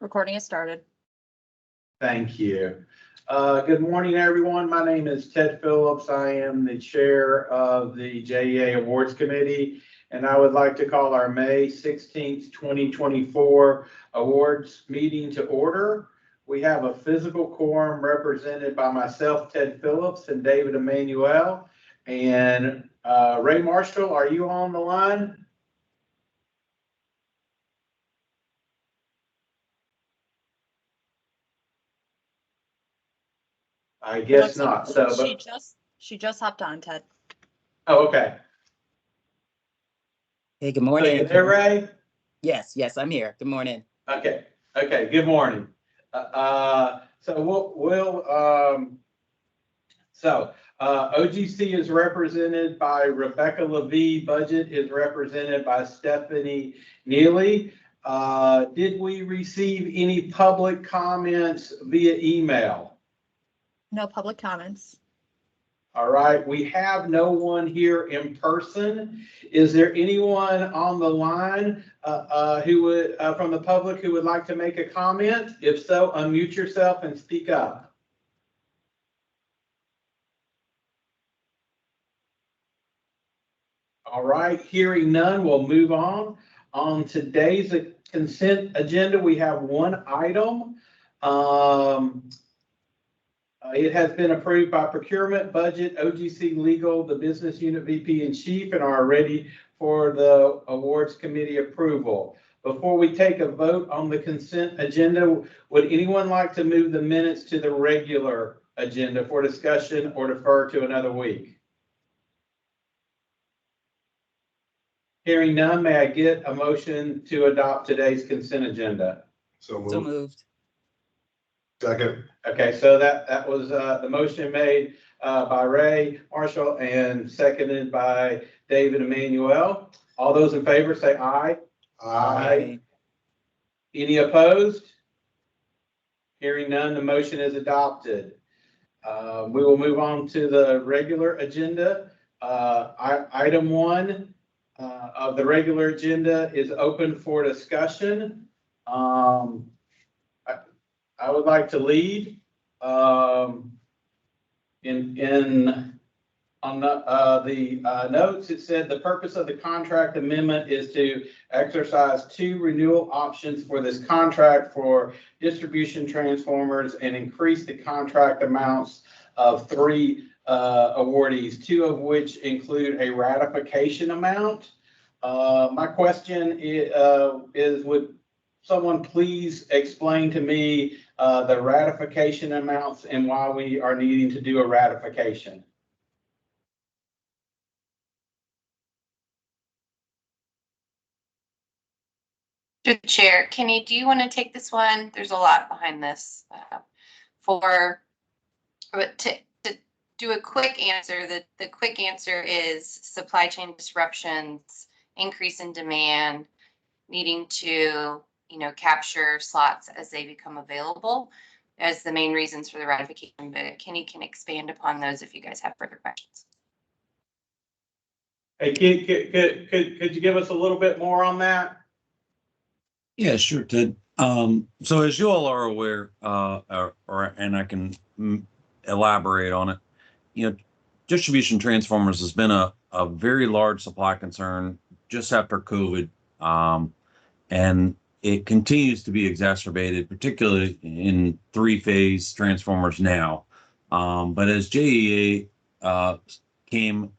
Recording has started. Thank you. Good morning, everyone. My name is Ted Phillips. I am the chair of the JEA Awards Committee, and I would like to call our May 16th, 2024 awards meeting to order. We have a physical quorum represented by myself, Ted Phillips, and David Emmanuel. And Ray Marshall, are you on the line? I guess not. So, but she just hopped on, Ted. oh, okay. Hey, good morning. So you there, Ray? Yes, I'm here. Good morning. Okay. Good morning. OGC is represented by Rebecca Levy. Budget is represented by Stephanie Neely. Did we receive any public comments via email? No public comments. All right, we have no one here in person. Is there anyone on the line who would, from the public, who would like to make a comment? If so, unmute yourself and speak up. All right, hearing none, we'll move on. On today's consent agenda, we have one item. It has been approved by procurement, budget, OGC legal, the business unit VP and chief, and are ready for the awards committee approval. Before we take a vote on the consent agenda, would anyone like to move the minutes to the regular agenda for discussion or defer to another week? Hearing none, may I get a motion to adopt today's consent agenda? So moved. Second. Okay, so that was the motion made by Ray Marshall and seconded by David Emmanuel. All those in favor say aye. Aye. Any opposed? Hearing none, the motion is adopted. We will move on to the regular agenda. Item 1 of the regular agenda is open for discussion. I would like to lead on the notes. It said the purpose of the contract amendment is to exercise 2 renewal options for this contract for distribution transformers and increase the contract amounts of 3 awardees, 2 of which include a ratification amount. My question is would someone please explain to me the ratification amounts and why we are needing to do a ratification? To the chair, Kenny, do you want to take this one? There's a lot behind this. To do a quick answer, the quick answer is supply chain disruptions, increase in demand, needing to capture slots as they become available as the main reasons for the ratification. But Kenny can expand upon those if you guys have further questions. Hey, could you give us a little bit more on that? Yeah, sure, Ted. So as you all are aware, and I can elaborate on it, distribution transformers has been a very large supply concern just after COVID. And it continues to be exacerbated, particularly in 3-phase transformers now. But as JEA came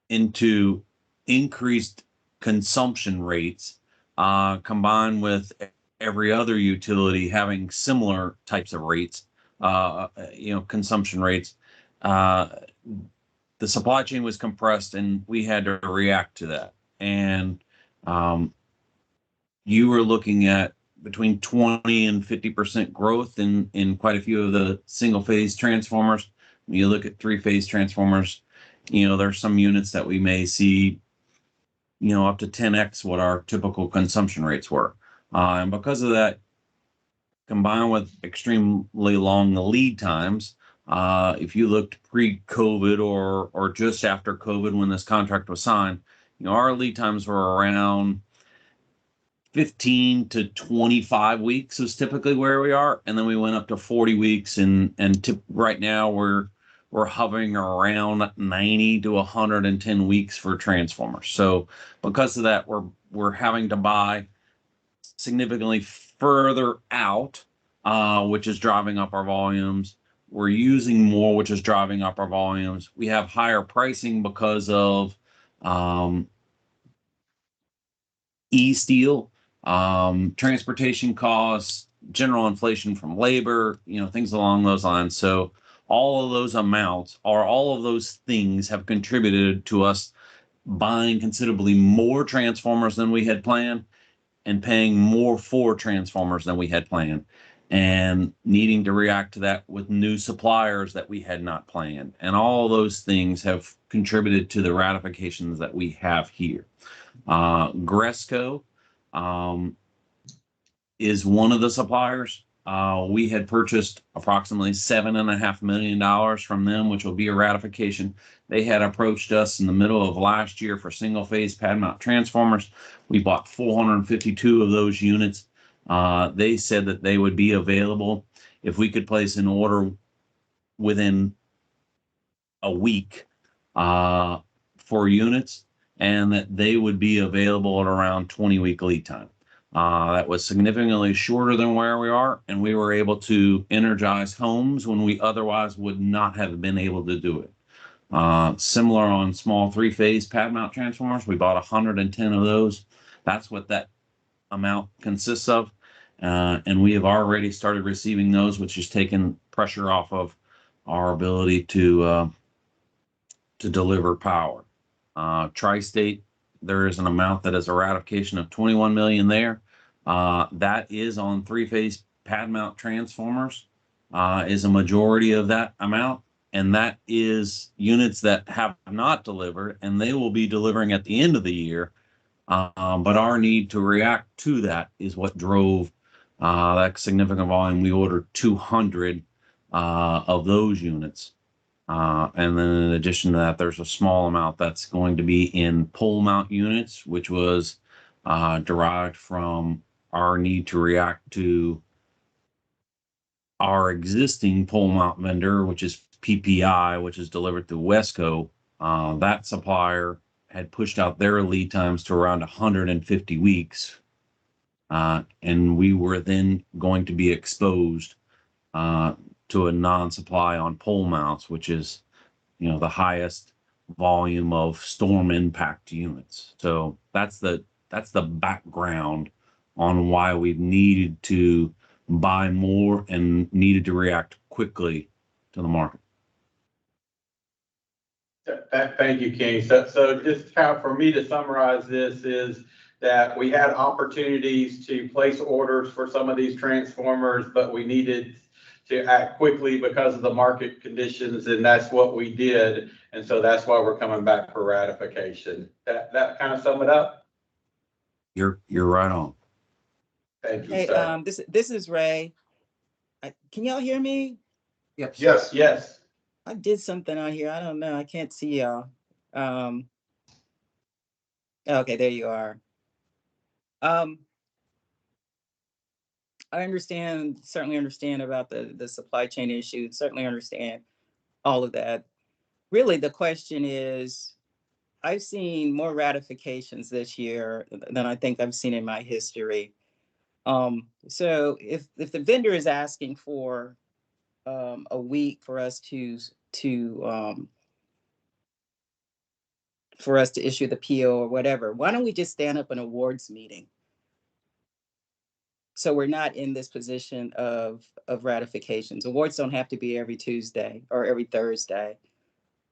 into increased consumption rates, combined with every other utility having similar types of rates, consumption rates, the supply chain was compressed and we had to react to that. And you were looking at between 20 and 50% growth in quite a few of the single phase transformers. When you look at 3-phase transformers, there's some units that we may see, up to 10x what our typical consumption rates were. And because of that, combined with extremely long lead times, if you looked pre-COVID or just after COVID when this contract was signed, our lead times were around 15 to 25 weeks is typically where we are, and then we went up to 40 weeks, and right now we're hovering around 90 to 110 weeks for transformers. So because of that, we're having to buy significantly further out, which is driving up our volumes. We're using more, which is driving up our volumes. We have higher pricing because of e-steel, transportation costs, general inflation from labor, things along those lines. So all of those amounts, or all of those things, have contributed to us buying considerably more transformers than we had planned, and paying more for transformers than we had planned, and needing to react to that with new suppliers that we had not planned. And all those things have contributed to the ratifications that we have here. Gresco is one of the suppliers. We had purchased approximately $7.5 million from them, which will be a ratification. They had approached us in the middle of last year for single phase pad mount transformers. We bought 452 of those units. They said that they would be available if we could place an order within a week for units, and that they would be available at around 20-week lead time. That was significantly shorter than where we are, and we were able to energize homes when we otherwise would not have been able to do it. Similar on small three-phase pad mount transformers, we bought 110 of those. That's what that amount consists of, and we have already started receiving those, which has taken pressure off of our ability to deliver power. Tri-State, there is an amount that is a ratification of 21 million there. That is on three-phase pad mount transformers, is a majority of that amount. And that is units that have not delivered, and they will be delivering at the end of the year. But our need to react to that is what drove that significant volume. We ordered 200 of those units. And then in addition to that, there's a small amount that's going to be in pole mount units, which was derived from our need to react to our existing pole mount vendor, which is PPI, which is delivered through Wesco. That supplier had pushed out their lead times to around 150 weeks. And we were then going to be exposed to a non-supply on pole mounts, which is, the highest volume of storm impact units. So that's the background on why we've needed to buy more and needed to react quickly to the market. Thank you, King. So just kind of for me to summarize this is that we had opportunities to place orders for some of these transformers, but we needed to act quickly because of the market conditions, and that's what we did. And so that's why we're coming back for ratification. That kind of sum it up? You're right on. Thank you, Hey, sir. this is Ray. Can y'all hear me? Yes. Yes. I did something on here. I don't know. I can't see y'all. Okay, there you are. I certainly understand about the supply chain issue, certainly understand all of that. Really, the question is, I've seen more ratifications this year than I think I've seen in my history. So if the vendor is asking for a week for us to issue the PO or whatever, why don't we just stand up an awards meeting? So we're not in this position of ratifications. Awards don't have to be every Tuesday or every Thursday.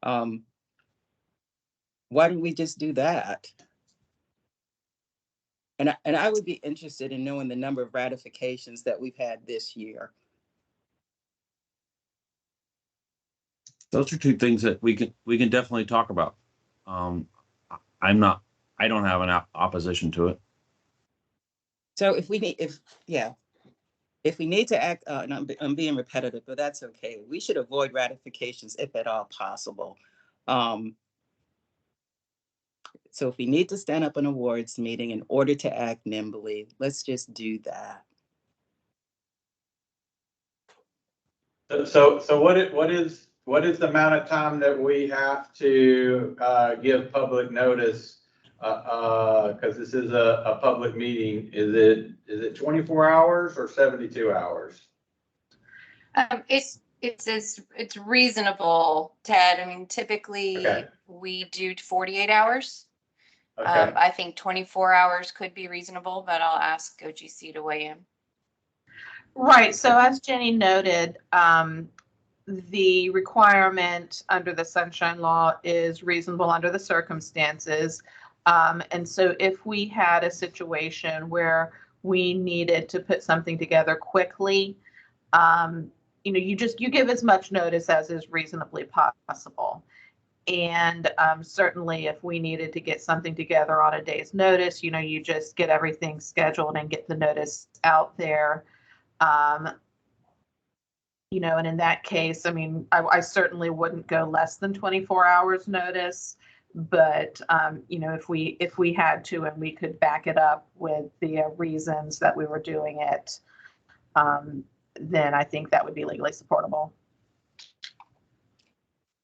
Why don't we just do that? And I would be interested in knowing the number of ratifications that we've had this year. Those are two things that we can definitely talk about. I don't have an opposition to it. So if we need to act, and I'm being repetitive, but that's okay. We should avoid ratifications if at all possible. So if we need to stand up an awards meeting in order to act nimbly, let's just do that. So what is the amount of time that we have to give public notice? Because this is a public meeting. Is it 24 hours or 72 hours? It's reasonable, Ted. I mean, typically Okay. we do 48 hours. Okay. I think 24 hours could be reasonable, but I'll ask OGC to weigh in. Right, so as Jenny noted, the requirement under the Sunshine Law is reasonable under the circumstances. And so if we had a situation where we needed to put something together quickly, you give as much notice as is reasonably possible. And certainly if we needed to get something together on a day's notice, you just get everything scheduled and get the notice out there. And in that case, I mean, I certainly wouldn't go less than 24 hours notice, but if we had to and we could back it up with the reasons that we were doing it, then I think that would be legally supportable.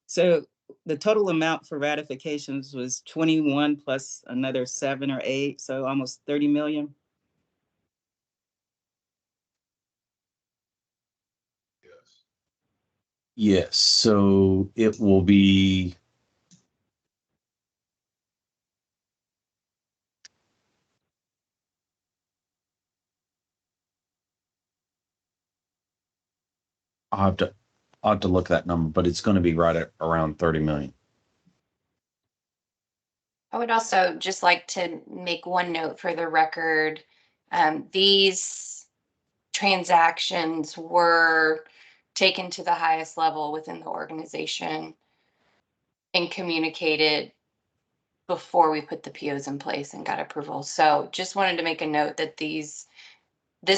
So the total amount for ratifications was 21 plus another 7 or 8, so almost 30 million. Yes. Yes, so it will be. I'll have to look that number, but it's going to be right at around 30 million. I would also just like to make one note for the record. These transactions were taken to the highest level within the organization and communicated before we put the POs in place and got approval. So just wanted to make a note that this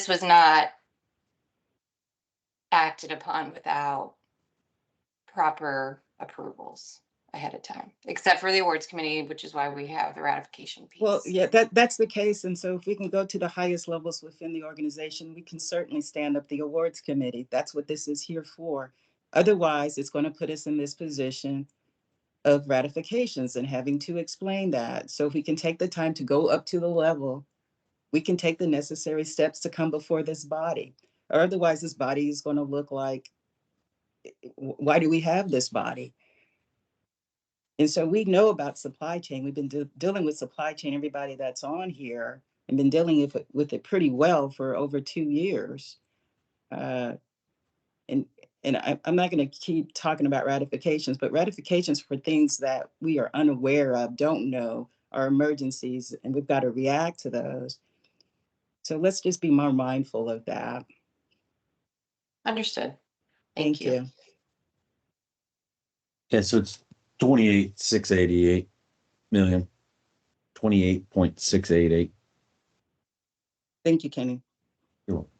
was not acted upon without proper approvals ahead of time, except for the awards committee, which is why we have the ratification piece. Well, yeah, that's the case. And so if we can go to the highest levels within the organization, we can certainly stand up the awards committee. That's what this is here for. Otherwise, it's going to put us in this position of ratifications and having to explain that. So if we can take the time to go up to the level, we can take the necessary steps to come before this body. Or otherwise, this body is going to look like, why do we have this body? And so we know about supply chain. We've been dealing with supply chain, everybody that's on here, and been dealing with it pretty well for over 2 years. And I'm not going to keep talking about ratifications, but ratifications for things that we are unaware of, don't know, are emergencies, and we've got to react to those. So let's just be more mindful of that. Understood. Thank you. Yeah, so it's 28,688 million, 28.688. Thank you, Kenny. You're welcome.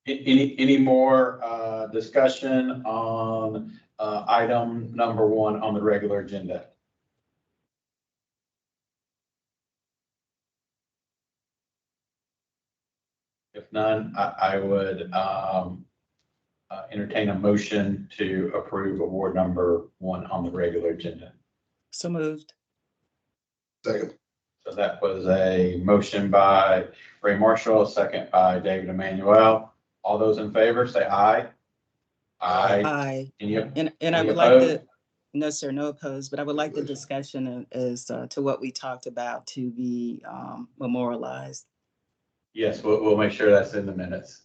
Any more discussion on item number 1 on the regular agenda? If none, I would entertain a motion to approve award number 1 on the regular agenda. So moved. Second. So that was a motion by Ray Marshall, a second by David Emmanuel. All those in favor, say aye. Aye. Aye. Any And I any would like opposed? to, no, sir, no opposed, but I would like the discussion as to what we talked about to be memorialized. Yes, we'll make sure that's in the minutes.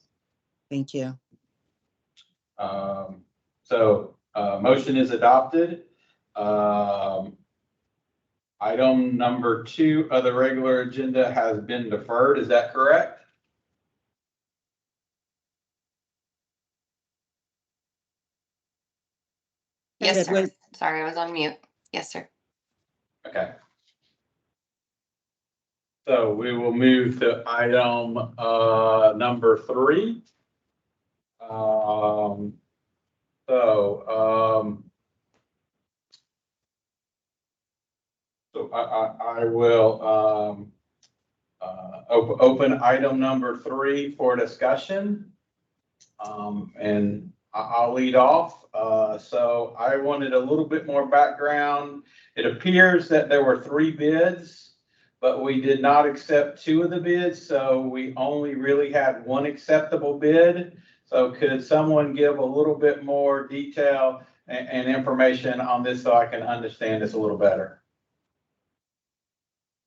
Thank you. Motion is adopted. Item number 2 of the regular agenda has been deferred. Is that correct? Yes, sir. Wait. Sorry, I was on mute. Yes, sir. Okay. So we will move to item number 3. So, I will, open item number 3 for discussion. And I'll lead off. So I wanted a little bit more background. It appears that there were 3 bids, but we did not accept 2 of the bids, so we only really had 1 acceptable bid. So could someone give a little bit more detail and information on this so I can understand this a little better?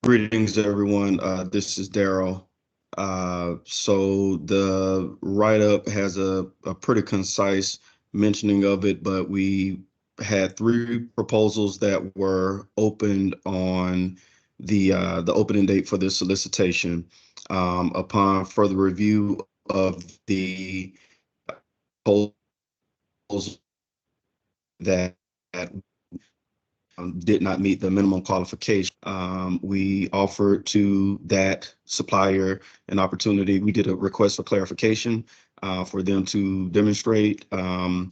Greetings, everyone. This is Daryl. So the write-up has a pretty concise mentioning of it, but we had 3 proposals that were opened on the opening date for this solicitation. Upon further review of the proposals that did not meet the minimum qualification. We offered to that supplier an opportunity. We did a request for clarification for them to demonstrate their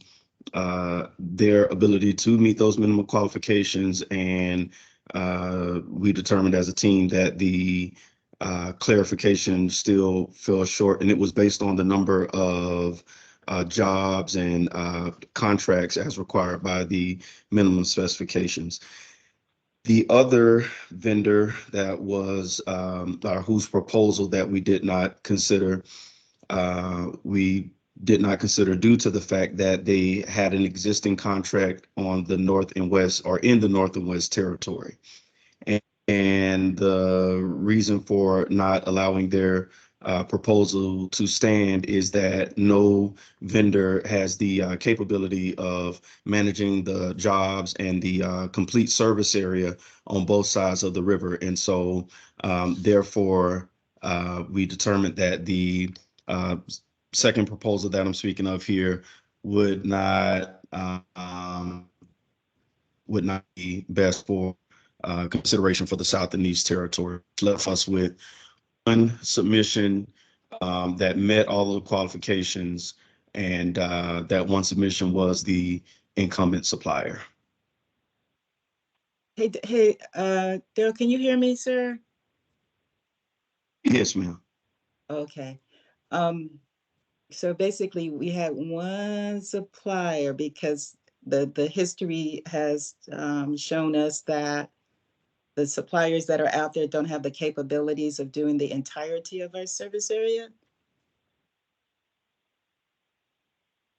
ability to meet those minimum qualifications. And we determined as a team that the clarification still fell short, and it was based on the number of jobs and contracts as required by the minimum specifications. The other vendor that was whose proposal that we did not consider due to the fact that they had an existing contract on the North and West, or in the North and West territory. And the reason for not allowing their proposal to stand is that no vendor has the capability of managing the jobs and the complete service area on both sides of the river. And so therefore, we determined that the second proposal that I'm speaking of here would not be best for consideration for the South and East Territory. Left us with 1 submission that met all of the qualifications, and that 1 submission was the incumbent supplier. Hey, Daryl, can you hear me, sir? Yes, ma'am. Okay. So basically we had 1 supplier because the history has shown us that the suppliers that are out there don't have the capabilities of doing the entirety of our service area?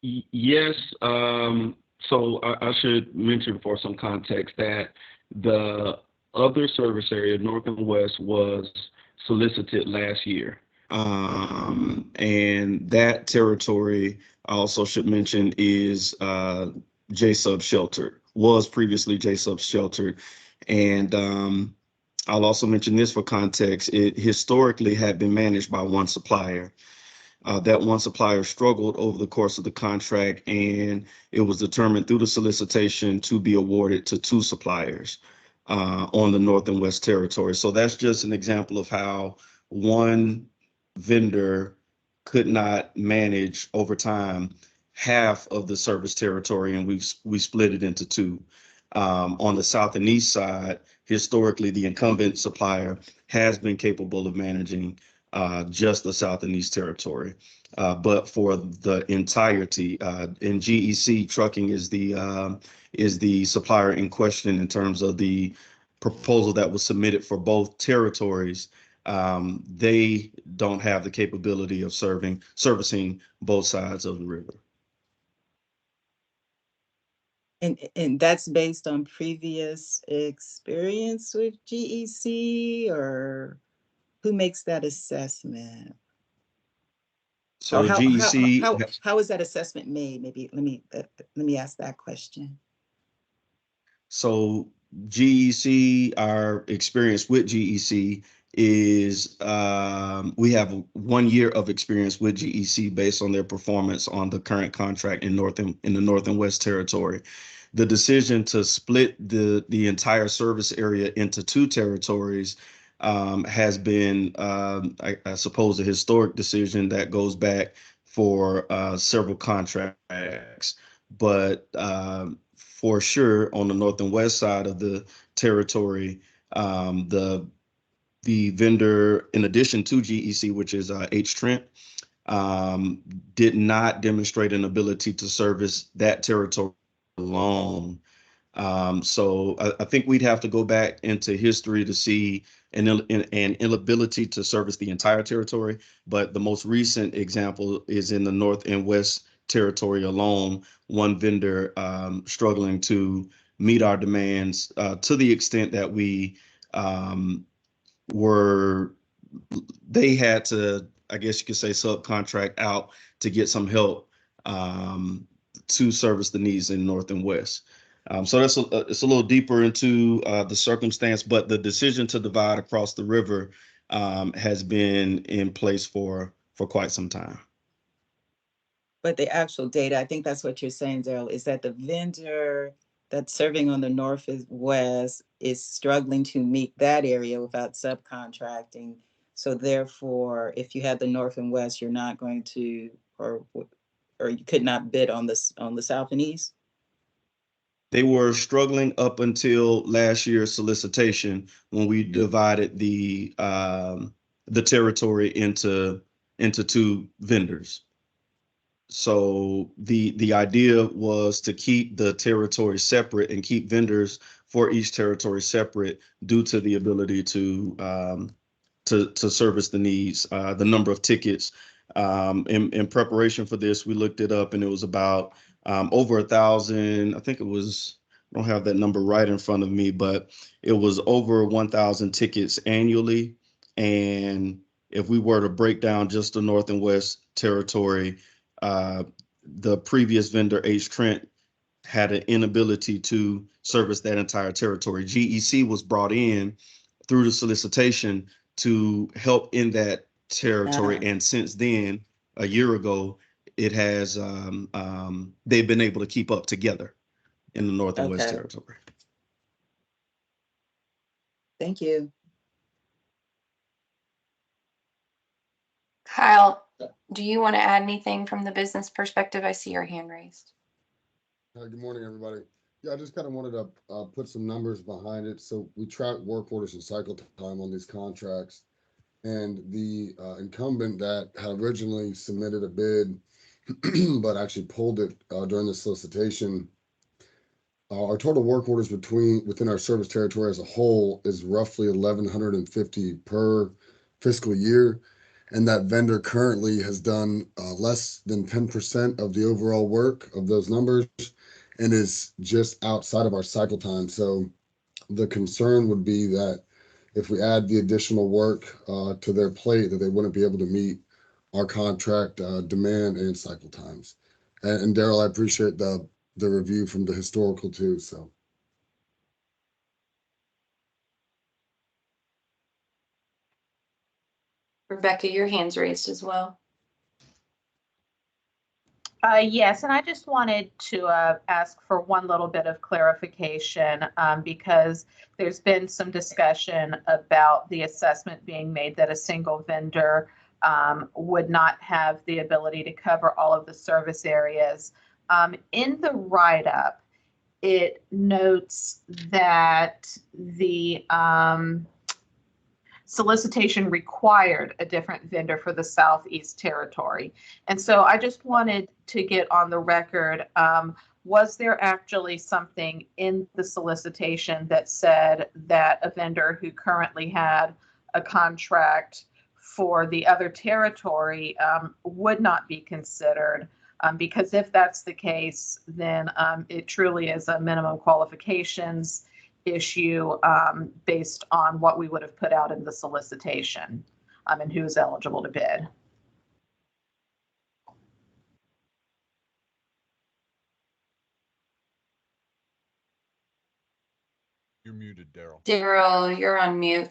Yes. So I should mention for some context that the other service area, North and West, was solicited last year. And that territory, I also should mention, is J-Sub sheltered, was previously J-Sub sheltered. And I'll also mention this for context. It historically had been managed by 1 supplier. That 1 supplier struggled over the course of the contract, and it was determined through the solicitation to be awarded to 2 suppliers on the North and West territory. So that's just an example of how 1 vendor could not manage over time half of the service territory, and we split it into 2. On the South and East side, historically, the incumbent supplier has been capable of managing just the South and East territory. But for the entirety, in GEC, trucking is the supplier in question in terms of the proposal that was submitted for both territories. They don't have the capability of servicing both sides of the river. And that's based on previous experience with GEC, or who makes that assessment? So Or GEC, how is that assessment made? Maybe let me ask that question. so GEC, our experience with GEC is we have 1 year of experience with GEC based on their performance on the current contract in the North and West territory. The decision to split the entire service area into 2 territories has been, I suppose, a historic decision that goes back for several contracts. but for sure on the north and west side of the territory, the vendor, in addition to GEC, which is H Trent, did not demonstrate an ability to service that territory alone. So I think we'd have to go back into history to see an inability to service the entire territory. But the most recent example is in the north and west territory alone, one vendor struggling to meet our demands to the extent that they had to, I guess you could say, subcontract out to get some help to service the needs in north and west. So it's a little deeper into the circumstance, but the decision to divide across the river has been in place for quite some time. But the actual data, I think that's what you're saying, Daryl, is that the vendor that's serving on the north and west is struggling to meet that area without subcontracting. So therefore, if you had the north and west, you're not going to, or you could not bid on the south and east? They were struggling up until last year's solicitation when we divided the territory into two vendors. So the idea was to keep the territory separate and keep vendors for each territory separate due to the ability to service the needs, the number of tickets. In preparation for this, we looked it up and it was about over 1,000. I think it was, I don't have that number right in front of me, but it was over 1,000 tickets annually. And if we were to break down just the north and west territory, the previous vendor, H Trent, had an inability to service that entire territory. GEC was brought in through the solicitation to help in that territory. And since then, a year ago, it has they've been able to keep up together in the north and west territory. Thank you. Kyle, do you want to add anything from the business perspective? I see your hand raised. Good morning, everybody. Yeah, I just kind of wanted to put some numbers behind it. So we track work orders and cycle time on these contracts. And the incumbent that had originally submitted a bid, but actually pulled it during the solicitation, our total work orders within our service territory as a whole is roughly 1,150 per fiscal year. And that vendor currently has done less than 10% of the overall work of those numbers and is just outside of our cycle time. So the concern would be that if we add the additional work to their plate, that they wouldn't be able to meet our contract demand and cycle times. And Daryl, I appreciate the review from the historical too. So. Rebecca, your hand's raised as well. Yes, and I just wanted to ask for one little bit of clarification because there's been some discussion about the assessment being made that a single vendor would not have the ability to cover all of the service areas. In the write-up, it notes that the solicitation required a different vendor for the Southeast Territory. And so I just wanted to get on the record, was there actually something in the solicitation that said that a vendor who currently had a contract for the other territory would not be considered? Because if that's the case, then it truly is a minimum qualifications issue based on what we would have put out in the solicitation and who is eligible to bid. You're muted, Daryl. Daryl, you're on mute.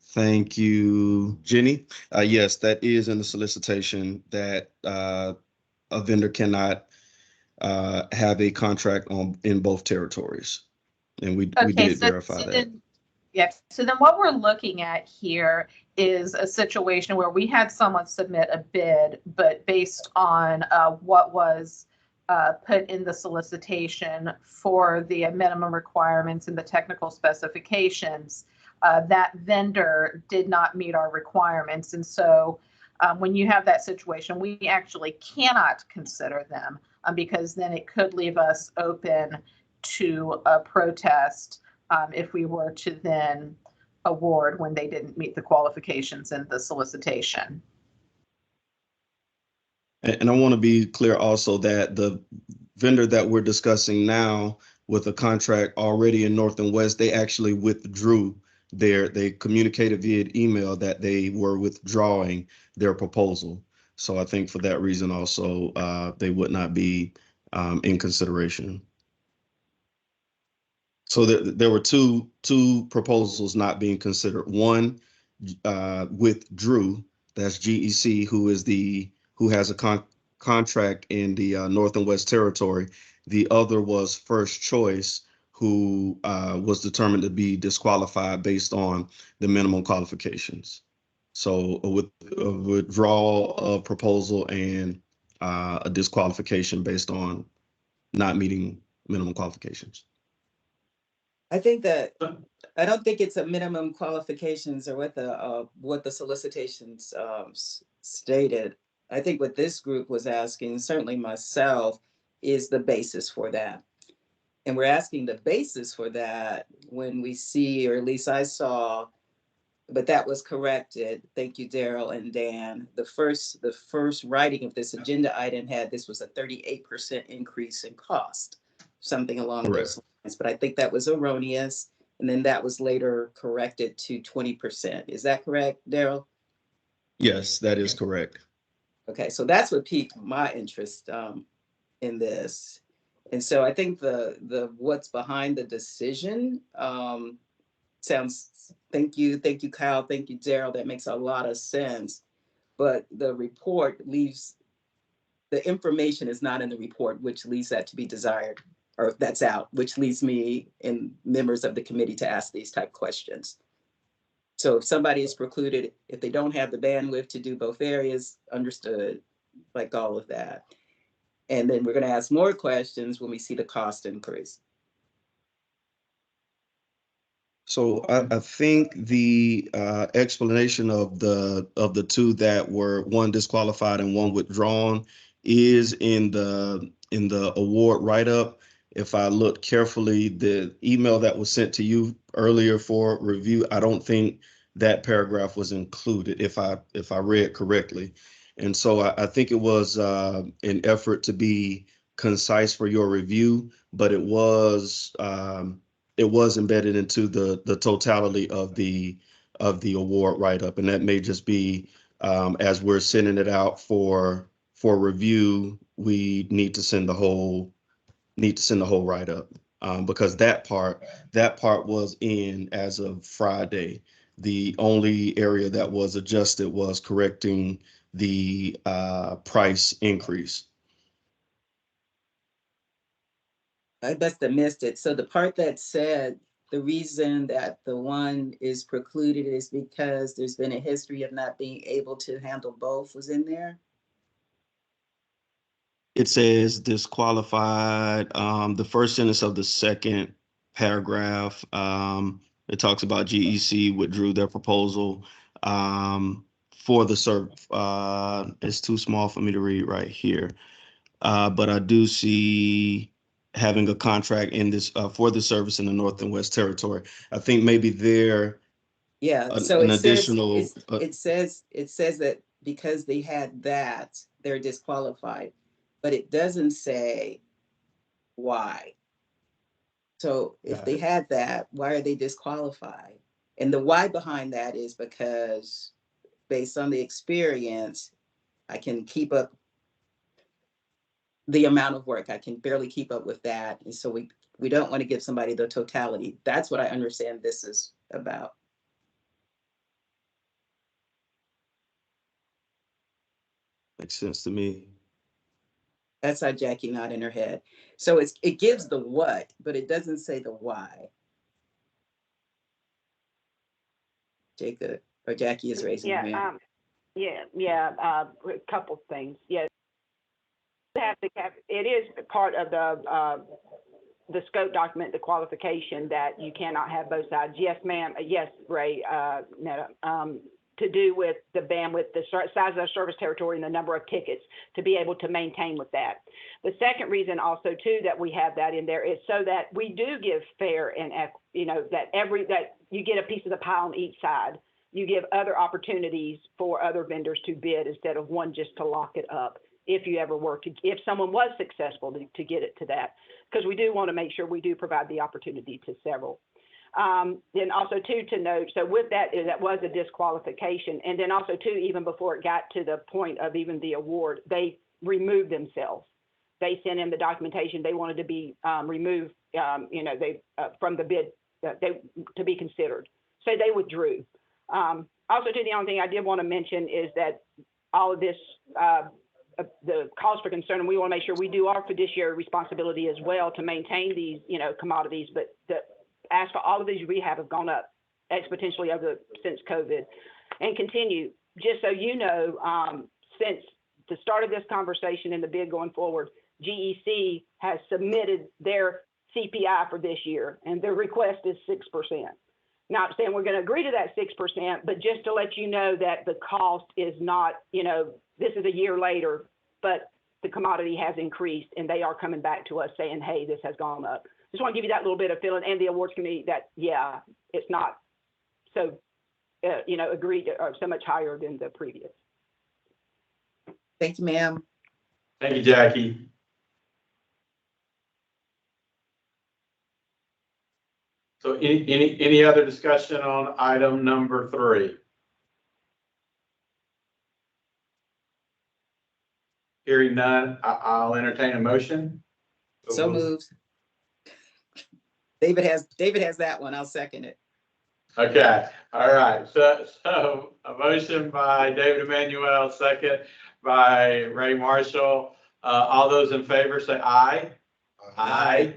Thank you, Jenny. Yes, that is in the solicitation that a vendor cannot have a contract in both territories. And we did verify that. Yeah, so then what we're looking at here is a situation where we had someone submit a bid, but based on what was put in the solicitation for the minimum requirements and the technical specifications, that vendor did not meet our requirements. And so when you have that situation, we actually cannot consider them because then it could leave us open to a protest if we were to then award when they didn't meet the qualifications in the solicitation. And I want to be clear also that the vendor that we're discussing now with a contract already in North and West, they actually withdrew they communicated via email that they were withdrawing their proposal. So I think for that reason also, they would not be in consideration. So there were two proposals not being considered. One withdrew. That's GEC, who has a contract in the North and West Territory. The other was First Choice, who was determined to be disqualified based on the minimum qualifications. So a withdrawal of proposal and a disqualification based on not meeting minimum qualifications. I think that, I don't think it's a minimum qualifications or what the solicitations stated. I think what this group was asking, certainly myself, is the basis for that. And we're asking the basis for that when we see, or at least I saw, but that was corrected. Thank you, Daryl and Dan. The first writing of this agenda item had this was a 38% increase in cost, something along those lines. But I think that was erroneous. And then that was later corrected to 20%. Is that correct, Daryl? Yes, that is correct. Okay, so that's what piqued my interest in this. And so I think the what's behind the decision sounds, thank you, Kyle, thank you, Daryl, that makes a lot of sense. But the report leaves, the information is not in the report, which leaves that to be desired, or that's out, which leads me and members of the committee to ask these type questions. So if somebody is precluded, if they don't have the bandwidth to do both areas, understood, like all of that. And then we're going to ask more questions when we see the cost increase. So I think the explanation of the two that were one disqualified and one withdrawn is in the award write-up. If I look carefully, the email that was sent to you earlier for review, I don't think that paragraph was included if I read correctly. And so I think it was an effort to be concise for your review, but it was embedded into the totality of the award write-up. And that may just be as we're sending it out for review, we need to send the whole write-up because that part was in as of Friday. The only area that was adjusted was correcting the price increase. I must have missed it. So the part that said the reason that the one is precluded is because there's been a history of not being able to handle both was in there? It says disqualified. The first sentence of the second paragraph, it talks about GEC withdrew their proposal for the service. It's too small for me to read right here. But I do see having a contract in this for the service in the North and West Territory. I think maybe there. Yeah, so an it additional. says, it says that because they had that, they're disqualified, but it doesn't say why. So if they had that, why are they disqualified? And the why behind that is because based on the experience, I can keep up the amount of work. I can barely keep up with that. And so we don't want to give somebody the totality. That's what I understand this is about. Makes sense to me. That's how Jackie nodded in her head. So it gives the what, but it doesn't say the why. Jacob or Jackie is raising her hand. A couple things. Yes. It is part of the scope document, the qualification that you cannot have both sides. Yes, ma'am. Yes, Ray, Netta, to do with the bandwidth, the size of the service territory and the number of tickets to be able to maintain with that. The second reason also too, that we have that in there is so that we do give fair and, that you get a piece of the pie on each side. You give other opportunities for other vendors to bid instead of one just to lock it up. If you ever were to, if someone was successful to get it to that, because we do want to make sure we do provide the opportunity to several. Then also too, to note, so with that, that was a disqualification. And then also too, even before it got to the point of even the award, they removed themselves. They sent in the documentation. They wanted to be removed, from the bid to be considered. So they withdrew. Also too, the only thing I did want to mention is that all of this, the cause for concern, and we want to make sure we do our fiduciary responsibility as well to maintain these, commodities, but the as for all of these rehab have gone up exponentially since COVID and continue. Just so you know, since the start of this conversation and the bid going forward, GEC has submitted their CPI for this year, and their request is 6%. Not saying we're going to agree to that 6%, but just to let you know that the cost is not, this is a year later, but the commodity has increased, and they are coming back to us saying, hey, this has gone up. Just want to give you that little bit of feeling, and the awards committee that, yeah, it's not so, agreed or so much higher than the previous. Thank you, ma'am. Thank you, Jackie. So any other discussion on item number 3? Hearing none, I'll entertain a motion. So moved. David has that one. I'll second it. Okay, all right. So a motion by David Emmanuel, second by Ray Marshall. All those in favor say aye. Aye.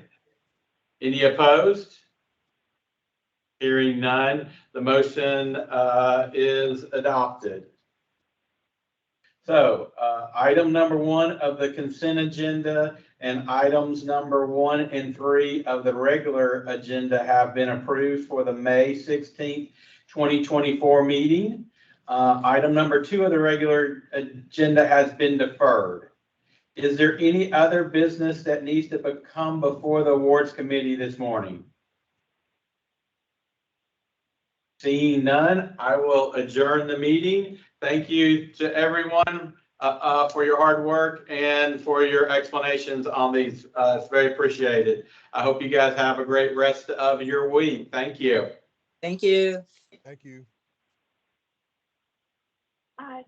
Any opposed? Hearing none, the motion is adopted. So item number 1 of the consent agenda and items number 1 and 3 of the regular agenda have been approved for the May 16th, 2024 meeting. Item number 2 of the regular agenda has been deferred. Is there any other business that needs to come before the awards committee this morning? Seeing none, I will adjourn the meeting. Thank you to everyone for your hard work and for your explanations on these. It's very appreciated. I hope you guys have a great rest of your week. Thank you. Thank you. Thank you. Bye.